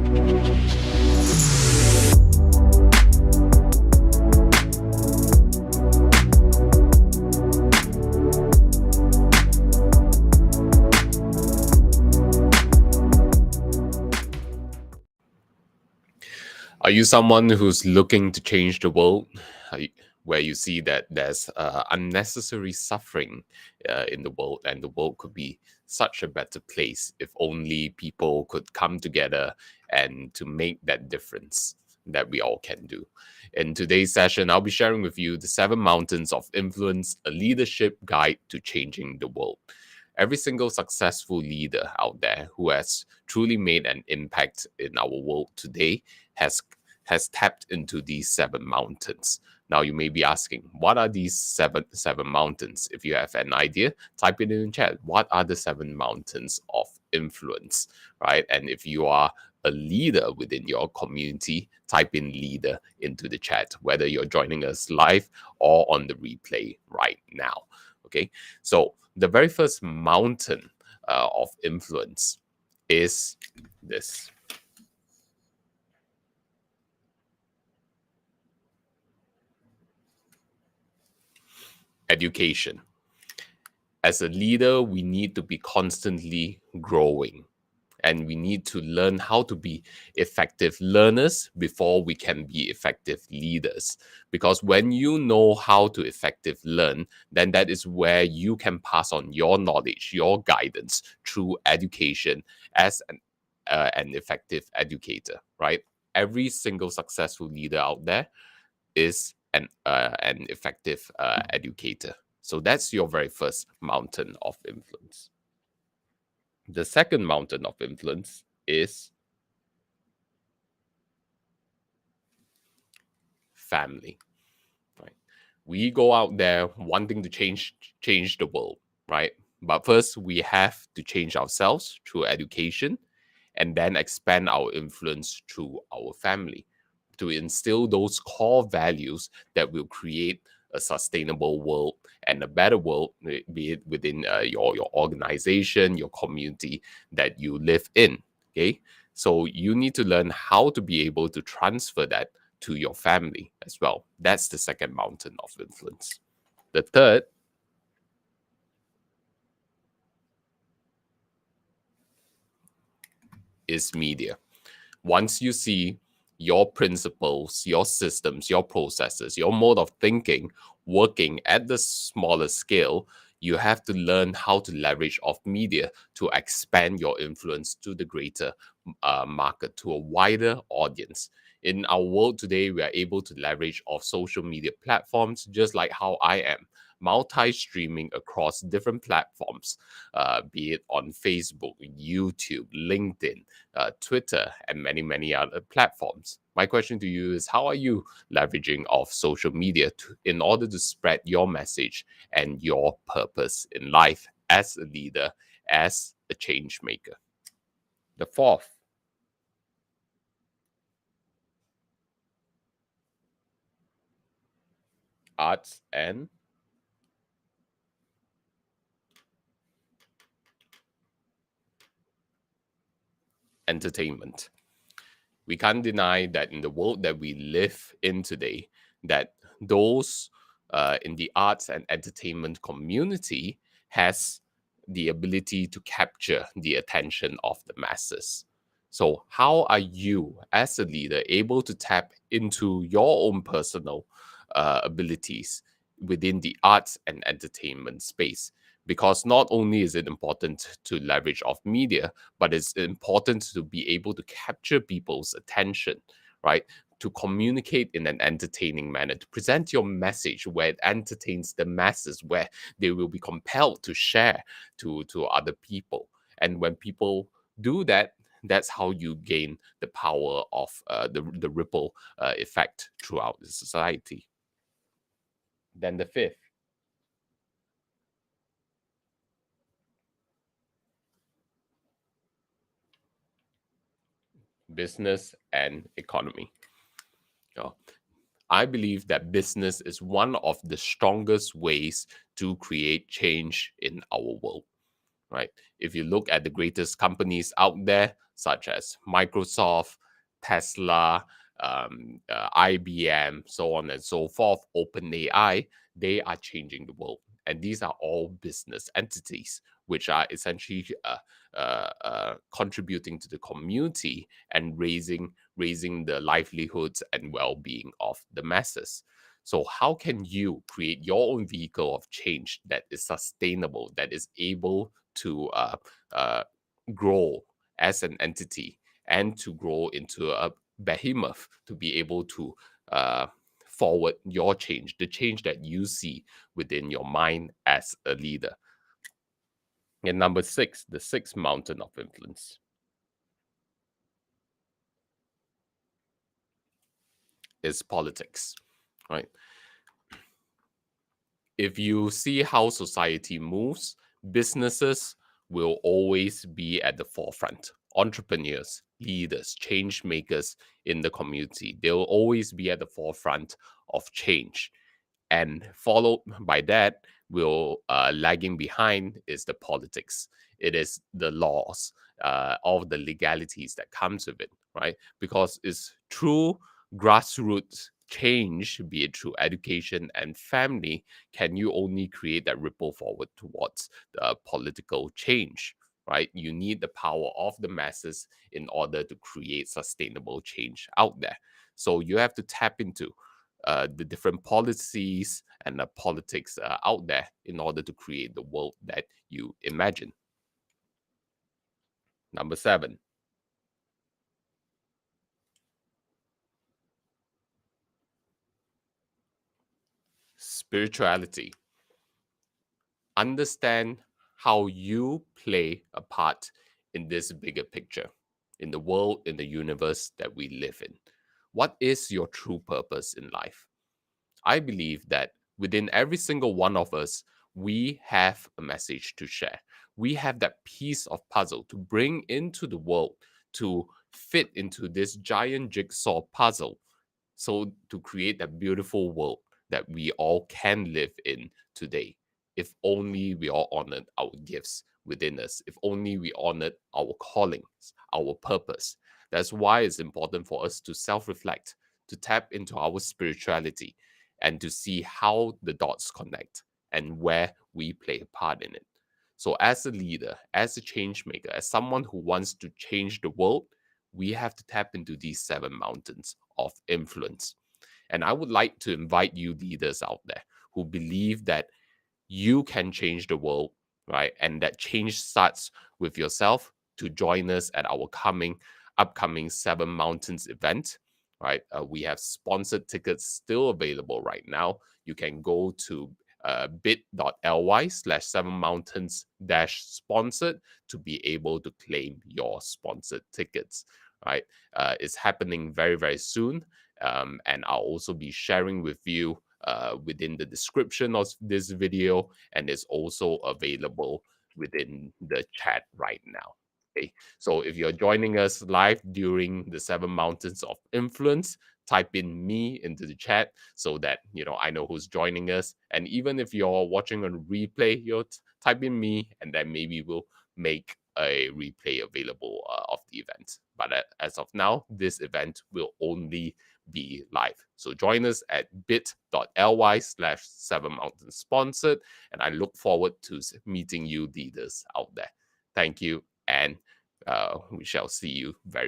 Are you someone who's looking to change the world, where you see that there's unnecessary suffering in the world, and the world could be such a better place if only people could come together and to make that difference that we all can do? In today's session, I'll be sharing with you the 7 mountains of influence, a leadership guide to changing the world. Every single successful leader out there who has truly made an impact in our world today has tapped into these 7 mountains. Now you may be asking, what are these seven mountains? If you have an idea, type it in the chat. What are the 7 mountains of influence, right? And if you are a leader within your community, type in leader into the chat, whether you're joining us live or on the replay right now. Okay, so the very first mountain of influence is this. Education. As a leader, we need to be constantly growing, and we need to learn how to be effective learners before we can be effective leaders. Because when you know how to effective learn, then that is where you can pass on your knowledge, your guidance through education as an effective educator, right? Every single successful leader out there is an effective educator. So that's your very first mountain of influence. The second mountain of influence is family. Right? We go out there wanting to change the world, right? But first we have to change ourselves through education, and then expand our influence through our family to instill those core values that will create a sustainable world and a better world, be it within your organization, your community that you live in. Okay, so you need to learn how to be able to transfer that to your family as well. That's the second mountain of influence. The third is media. Once you see your principles, your systems, your processes, your mode of thinking working at the smaller scale, you have to learn how to leverage off media to expand your influence to the greater market, to a wider audience. In our world today, we are able to leverage off social media platforms, just like how I am multi-streaming across different platforms, be it on Facebook, YouTube, LinkedIn, Twitter, and many, many other platforms. My question to you is, how are you leveraging of social media in order to spread your message and your purpose in life as a leader, as a change maker? The fourth, arts and entertainment. We can't deny that in the world that we live in today, that those in the arts and entertainment community has the ability to capture the attention of the masses. So how are you as a leader able to tap into your own personal abilities within the arts and entertainment space? Because not only is it important to leverage off media, but it's important to be able to capture people's attention, right? To communicate in an entertaining manner, to present your message where it entertains the masses, where they will be compelled to share to other people. And when people do that, that's how you gain the power of the ripple effect throughout the society. Then the fifth, business and economy. Yeah. I believe that business is one of the strongest ways to create change in our world. right? If you look at the greatest companies out there, such as Microsoft, Tesla, IBM, so on and so forth, OpenAI, they are changing the world. And these are all business entities, which are essentially contributing to the community and raising the livelihoods and well-being of the masses. So how can you create your own vehicle of change that is sustainable, that is able to uh, grow as an entity and to grow into a behemoth to be able to uh, forward your change, the change that you see within your mind as a leader? And number six, the sixth mountain of influence is politics, right? If you see how society moves, businesses will always be at the forefront. Entrepreneurs, leaders, change makers in the community, they'll always be at the forefront of change. And followed by that, will lagging behind is the politics. It is the laws, all the legalities that comes with it, right? Because it's true grassroots change, be it through education and family, can you only create that ripple forward towards the political change, right? You need the power of the masses in order to create sustainable change out there. So you have to tap into the different policies and the politics out there in order to create the world that you imagine. Number seven, spirituality. Understand how you play a part in this bigger picture, in the world, in the universe that we live in. What is your true purpose in life? I believe that within every single one of us, we have a message to share. We have that piece of puzzle to bring into the world to fit into this giant jigsaw puzzle. So, to create that beautiful world that we all can live in today, if only we all honored our gifts within us, if only we honored our callings, our purpose. That's why it's important for us to self reflect, to tap into our spirituality, and to see how the dots connect and where we play a part in it. So, as a leader, as a change maker, as someone who wants to change the world, we have to tap into these seven mountains of influence. And I would like to invite you, leaders out there, who believe that you can change the world, right? And that change starts with yourself, to join us at our upcoming Seven Mountains event, right? We have sponsored tickets still available right now. You can go to bit.ly/seven mountains dash sponsored to be able to claim your sponsored tickets, right? It's happening very, very soon. And I'll also be sharing with you within the description of this video, and it's also available within the chat right now. Okay, so if you're joining us live during the Seven Mountains of Influence, type in me into the chat so that I know who's joining us. And even if you're watching on replay, type in me, and then maybe we'll make a replay available of the event. But as of now, this event will only be live. So join us at bit.ly/seven mountains sponsored. And I look forward to meeting you leaders out there. Thank you. And we shall see you very